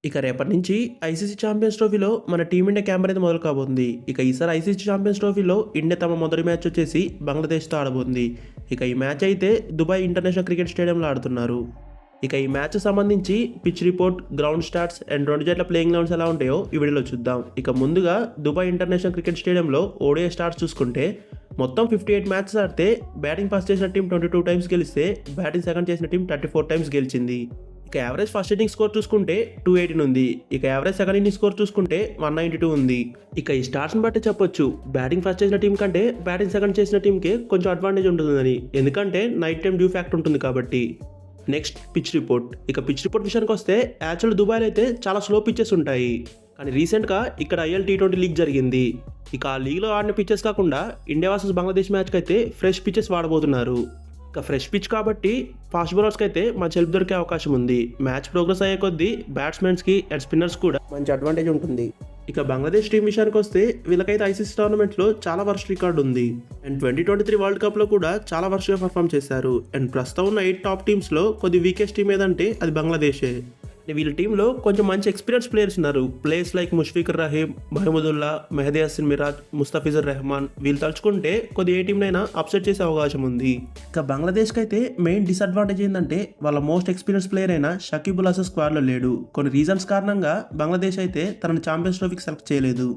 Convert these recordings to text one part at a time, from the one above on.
ఇక రేపటి నుంచి ఐసీసీ ఛాంపియన్స్ ట్రోఫీలో మన టీమిండియా క్యాంప్ అనేది మొదలు కాబోతుంది. ఇక ఈసారి ఐసీసీ ఛాంపియన్స్ ట్రోఫీలో ఇండియా తమ మొదటి మ్యాచ్ వచ్చేసి బంగ్లాదేశ్తో ఆడబోతుంది. ఇక ఈ మ్యాచ్ అయితే దుబాయ్ ఇంటర్నేషనల్ క్రికెట్ స్టేడియంలో ఆడుతున్నారు. ఇక ఈ మ్యాచ్ సంబంధించి pitch report, ground stats and రెండు జట్ల ప్లేయింగ్ లెవెన్స్ ఎలా ఉంటాయో ఈ వీడియోలో చూద్దాం. ఇక ముందుగా దుబాయ్ ఇంటర్నేషనల్ క్రికెట్ స్టేడియంలో ఓడిఐ స్టాట్స్ చూసుకుంటే మొత్తం 58 మ్యాచెస్ ఆడితే బ్యాటింగ్ ఫస్ట్ చేసిన టీం 22 టైమ్స్ గెలిస్తే బ్యాటింగ్ సెకండ్ చేసిన టీం 34 టైమ్స్ గెలిచింది. ఇక యావరేజ్ ఫస్ట్ ఇన్నింగ్ స్కోర్ చూసుకుంటే 218 ఉంది. ఇక యావరేజ్ సెకండ్ ఇన్నింగ్ స్కోర్ చూసుకుంటే 192 ఉంది. ఇక ఈ స్టార్ట్స్ని బట్టి చెప్పొచ్చు బ్యాటింగ్ ఫస్ట్ చేసిన టీం కంటే బ్యాటింగ్ సెకండ్ చేసిన టీంకి కొంచెం అడ్వాంటేజ్ ఉంటుందని, ఎందుకంటే నైట్ టైం డ్యూ ఫ్యాక్ట్ ఉంటుంది కాబట్టి. Next pitch report. ఇక పిచ్ రిపోర్ట్ విషయానికి వస్తే యాక్చువల్ దుబాయ్లో అయితే చాలా స్లో పిచ్చెస్ ఉంటాయి, కానీ రీసెంట్గా ఇక్కడ ఐఎల్ T20 లీగ్ జరిగింది. ఇక ఆ లీగ్లో ఆడిన పిచ్చెస్ కాకుండా ఇండియా వర్సెస్ బంగ్లాదేశ్ మ్యాచ్కి అయితే ఫ్రెష్ పిచ్చెస్ వాడబోతున్నారు. ఇక ఫ్రెష్ పిచ్ కాబట్టి ఫాస్ట్ బౌలర్స్కి అయితే మంచి హెల్ప్ దొరికే అవకాశం ఉంది. మ్యాచ్ ప్రోగ్రెస్ అయ్యే కొద్దీ బ్యాట్స్మెన్స్కి అండ్ స్పిన్నర్స్ కూడా మంచి అడ్వాంటేజ్ ఉంటుంది. ఇక బంగ్లాదేశ్ టీం విషయానికి వస్తే వీళ్ళకైతే ఐసీసీ టోర్నమెంట్లో చాలా వర్స్ట్ రికార్డు ఉంది అండ్ 2023 వరల్డ్ కప్లో కూడా చాలా వర్స్ట్గా పర్ఫామ్ చేశారు. అండ్ ప్రస్తుతం ఉన్న 8 టాప్ టీమ్స్లో కొద్ది వీకెస్ట్ టీం ఏదంటే అది బంగ్లాదేశే. వీళ్ళ టీంలో కొంచెం మంచి ఎక్స్పీరియన్స్ ప్లేయర్స్ ఉన్నారు. Players like Mushfiqur Rahim, Mahmudullah, Mehidy Hasan Miraz, Mustafizur Rahman. వీళ్ళు తలుచుకుంటే కొద్ది ఏ టీంనైనా అప్సెట్ చేసే అవకాశం ఉంది. ఇక బంగ్లాదేశ్కి అయితే మెయిన్ డిసడ్వాంటేజ్ ఏంటంటే వాళ్ళ మోస్ట్ ఎక్స్పీరియన్స్ ప్లేయర్ అయిన షకీబ్ ఉల్ హసన్ స్క్వాడ్లో లేడు. కొన్ని రీజన్స్ కారణంగా బంగ్లాదేశ్ అయితే తనని ఛాంపియన్స్ ట్రోఫీకి సెలెక్ట్ చేయలేదు.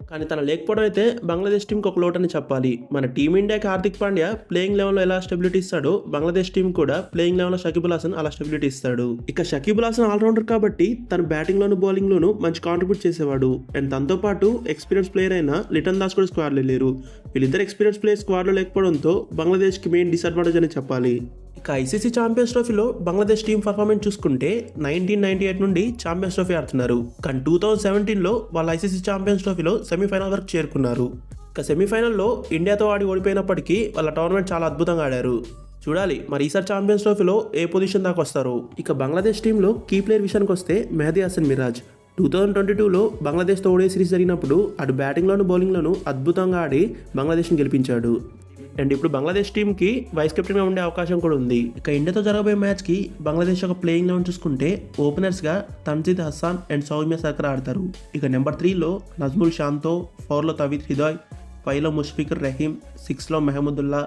కానీ తన లేకపోవడం అయితే బంగ్లాదేశ్ టీంకి ఒక లోటు అని చెప్పాలి. మన టీమిండియాకి హార్దిక్ పాండ్యా ప్లేయింగ్ లెవెల్లో ఎలా స్టెబిలిటీ ఇస్తాడో బంగ్లాదేశ్ టీం కూడా ప్లేయింగ్ లెవెల్లో షకీబ్ ఉల్ హసన్ అలా స్టెబిలిటీ ఇస్తాడు. ఇక షకీబ్ ఉల్ హసన్ ఆల్రౌండర్ కాబట్టి తన బ్యాటింగ్లోను బౌలింగ్లోను మంచి కాంట్రిబ్యూట్ చేసేవాడు. అండ్ తనతో పాటు ఎక్స్పీరియన్స్ ప్లేయర్ అయిన లిటన్ దాస్ కూడా స్క్వాడ్లో లేరు. వీళ్ళిద్దరు ఎక్స్పీరియన్స్ ప్లేయర్ స్క్వాడ్లో లేకపోవడంతో బంగ్లాదేశ్కి మెయిన్ డిసడ్వాంటేజ్ అని చెప్పాలి. ఇక ఐసీసీ ఛాంపియన్స్ ట్రోఫీలో బంగ్లాదేశ్ టీం పర్ఫార్మెన్స్ చూసుకుంటే 1998 నుండి ఛాంపియన్స్ ట్రోఫీ ఆడుతున్నారు. కానీ 2017లో వాళ్ళ ఐసీసీ ఛాంపియన్స్ ట్రోఫీలో సెమీఫైనల్ వరకు చేరుకున్నారు. ఇక సెమీఫైనల్లో ఇండియాతో ఆడి ఓడిపోయినప్పటికీ వాళ్ళ టోర్నమెంట్ చాలా అద్భుతంగా ఆడారు. చూడాలి మరి ఈసారి ఛాంపియన్స్ ట్రోఫీలో ఏ పొజిషన్ దాకా వస్తారు. ఇక బంగ్లాదేశ్ టీంలో కీ ప్లేయర్ విషయానికి వస్తే మెహదీ హసన్ మిరాజ్. 2022లో బంగ్లాదేశ్తో ఓడిఐ సిరీస్ జరిగినప్పుడు అటు బ్యాటింగ్లోను బౌలింగ్లోను అద్భుతంగా ఆడి బంగ్లాదేశ్ని గెలిపించాడు. అండ్ ఇప్పుడు బంగ్లాదేశ్ టీంకి వైస్ కెప్టెన్గా ఉండే అవకాశం కూడా ఉంది. ఇక ఇండియాతో జరగబోయే మ్యాచ్కి బంగ్లాదేశ్ ఒక ప్లేయింగ్ లెవెన్ చూసుకుంటే ఓపెనర్స్గా తన్జీద్ హసాన్ అండ్ సౌమ్య సర్కర్ ఆడతారు. ఇక నెంబర్ 3లో నజ్ముల్ షాంతో, 4లో తవీద్ హిదాయ్, 5లో ముష్ఫికర్ రహీం, 6లో మెహమూదుల్లా,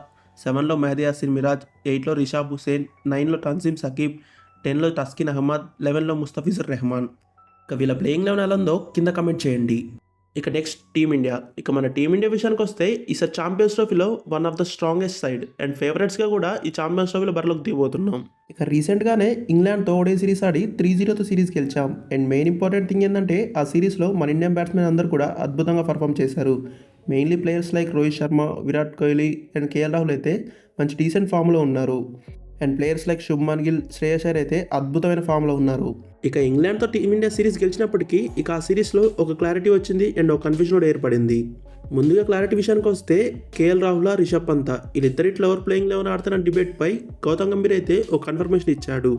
7లో మెహదీ హసన్ మిరాజ్, 8లో రిషాబ్ హుసేన్, 9లో తన్జీమ్ సకీబ్, 10లో తస్కిన్ అహ్మద్, 11లో ముస్తఫిజుర్ రెహమాన్. ఇక వీళ్ళ ప్లేయింగ్ లెవెన్ ఎలా ఉందో కింద కమెంట్ చేయండి. ఇక నెక్స్ట్ టీమిండియా. ఇక మన టీమిండియా విషయానికి వస్తే ఈసారి ఛాంపియన్స్ ట్రోఫీలో one of the strongest side and ఫేవరెట్స్గా కూడా ఈ ఛాంపియన్స్ ట్రోఫీలో బరిలోకి దిగబోతున్నాం. ఇక రీసెంట్గానే ఇంగ్లాండ్తో ఓడే సిరీస్ ఆడి 3-0తో సిరీస్ గెలిచాం. అండ్ మెయిన్ ఇంపార్టెంట్ థింగ్ ఏంటంటే ఆ సిరీస్లో మన ఇండియన్ బ్యాట్స్మెన్ అందరూ కూడా అద్భుతంగా పర్ఫామ్ చేశారు. Mainly players like Rohit Sharma, Virat Kohli and KL Rahul అయితే మంచి డీసెంట్ ఫామ్లో ఉన్నారు. And players like Shubman Gill, Shreyas Iyer అయితే అద్భుతమైన ఫామ్లో ఉన్నారు. ఇక ఇంగ్లాండ్తో టీమిండియా సిరీస్ గెలిచినప్పటికీ ఇక ఆ సిరీస్లో ఒక క్లారిటీ వచ్చింది అండ్ ఒక కన్ఫ్యూజన్ కూడా ఏర్పడింది. ముందుగా క్లారిటీ విషయానికి వస్తే కేఎల్ రాహుల్, రిషబ్ పంత్ వీళ్ళిద్దరిట్లో ఎవరు ప్లేయింగ్ లెవెన్ ఆడుతున్న డిబేట్పై గౌతమ్ గంభీర్ అయితే ఒక కన్ఫర్మేషన్ ఇచ్చాడు.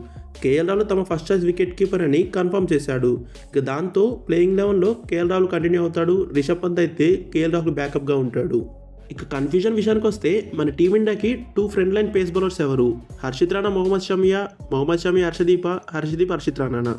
కేఎల్ రాహుల్ తమ ఫస్ట్ చాయిస్ వికెట్ కీపర్ అని కన్ఫర్మ్ చేశాడు. ఇక దాంతో ప్లేయింగ్ లెవెన్లో కేఎల్ రాహుల్ కంటిన్యూ అవుతాడు, రిషబ్ పంత్ అయితే కేఎల్ రాహుల్ బ్యాకప్గా ఉంటాడు. ఇక కన్ఫ్యూజన్ విషయానికి వస్తే మన టీమిండియాకి 2 ఫ్రంట్ లైన్ పేస్ బౌలర్స్ ఎవరు? హర్షిత్ రాణా, మొహమ్మద్ షమి హర్షిత్ రాణా.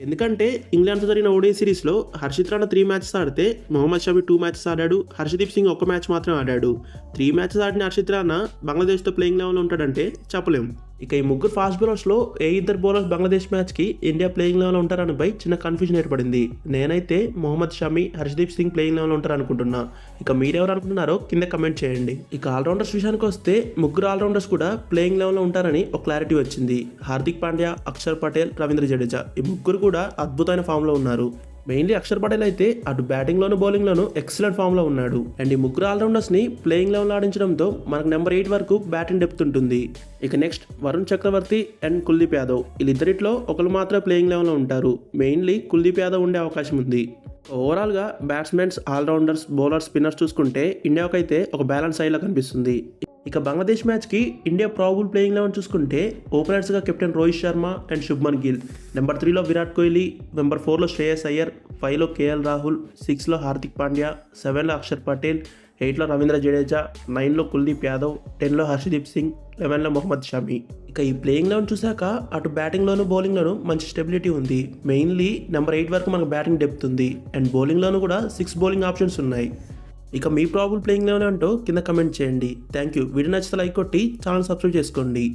ఎందుకంటే ఇంగ్లాండ్తో జరిగిన ఓడిఐ సిరీస్లో హర్షిత్ రాణా 3 మ్యాచెస్ ఆడితే మొహమ్మద్ షమి 2 మ్యాచెస్ ఆడాడు, హర్షదీప్ సింగ్ 1 మ్యాచ్ మాత్రం ఆడాడు. 3 మ్యాచెస్ ఆడిన హర్షిత్ రాణా బంగ్లాదేశ్తో ప్లేయింగ్ లెవెన్లో ఉంటాడంటే చెప్పలేం. ఇక ఈ ముగ్గురు ఫాస్ట్ బౌలర్స్లో ఏ ఇద్దరు బౌలర్స్ బంగ్లాదేశ్ మ్యాచ్కి ఇండియా ప్లేయింగ్ లెవెన్లో ఉంటారనిపై చిన్న కన్ఫ్యూజన్ ఏర్పడింది. నేనైతే మొహమ్మద్ షమి, హర్షదీప్ సింగ్ ప్లేయింగ్ లెవెన్లో ఉంటారు అనుకుంటున్నా. ఇక మీరెవరు అనుకుంటున్నారో కింద కమెంట్ చేయండి. ఇక ఆల్రౌండర్స్ విషయానికి వస్తే ముగ్గురు ఆల్రౌండర్స్ కూడా ప్లేయింగ్ లెవెన్లో ఉంటారని ఒక క్లారిటీ వచ్చింది. హార్దిక్ పాండ్యా, అక్షర్ పటేల్, రవీంద్ర జడేజా ఈ ముగ్గురు కూడా అద్భుతమైన ఫామ్లో ఉన్నారు. మెయిన్లీ అక్షర్ పటేల్ అయితే అటు బ్యాటింగ్లోను బౌలింగ్లోను ఎక్సలెంట్ ఫామ్లో ఉన్నాడు. అండ్ ఈ ముగ్గురు ఆల్రౌండర్స్ని ప్లేయింగ్ లెవెన్లో ఆడించడంతో మనకు నెంబర్ 8 వరకు బ్యాటింగ్ డెప్త్ ఉంటుంది. ఇక నెక్స్ట్ వరుణ్ చక్రవర్తి అండ్ కుల్దీప్ యాదవ్ వీళ్ళిద్దరిట్లో ఒకరు మాత్రమే ప్లేయింగ్ లెవెన్లో ఉంటారు. మెయిన్లీ కుల్దీప్ యాదవ్ ఉండే అవకాశం ఉంది. ఓవరాల్గా బ్యాట్స్మెన్స్, ఆల్రౌండర్స్, బౌలర్స్, స్పిన్నర్స్ చూసుకుంటే ఇండియాకైతే ఒక బ్యాలెన్స్ అయ్యేలా కనిపిస్తుంది. ఇక బంగ్లాదేశ్ మ్యాచ్కి ఇండియా ప్రాబుల్ ప్లేయింగ్ లెవెన్ చూసుకుంటే ఓపెనర్స్గా captain Rohit Sharma and Shubman Gill, number 3లో విరాట్ కోహ్లీ, నెంబర్ 4లో శ్రేయస్ అయ్యర్, 5లో కేఎల్ రాహుల్, 6లో హార్దిక్ పాండ్యా, 7లో అక్షర్ పటేల్, 8లో రవీంద్ర జడేజా, 9లో కుల్దీప్ యాదవ్, 10లో హర్షదీప్ సింగ్, 11లో మొహమ్మద్ షమి. ఇక ఈ ప్లేయింగ్ లెవెన్ చూసాక అటు బ్యాటింగ్లోను బౌలింగ్లోను మంచి స్టెబిలిటీ ఉంది. మెయిన్లీ నెంబర్ 8 వరకు మనకు బ్యాటింగ్ డెప్త్ ఉంది అండ్ బౌలింగ్లోను కూడా 6 బౌలింగ్ ఆప్షన్స్ ఉన్నాయి. ఇక మీ ప్రాబుల్ ప్లేయింగ్ లెవెన్ అంటూ కింద కమెంట్ చేయండి. Thank you. వీడియో నచ్చితే లైక్ కొట్టి ఛానల్ సబ్స్క్రైబ్ చేసుకోండి.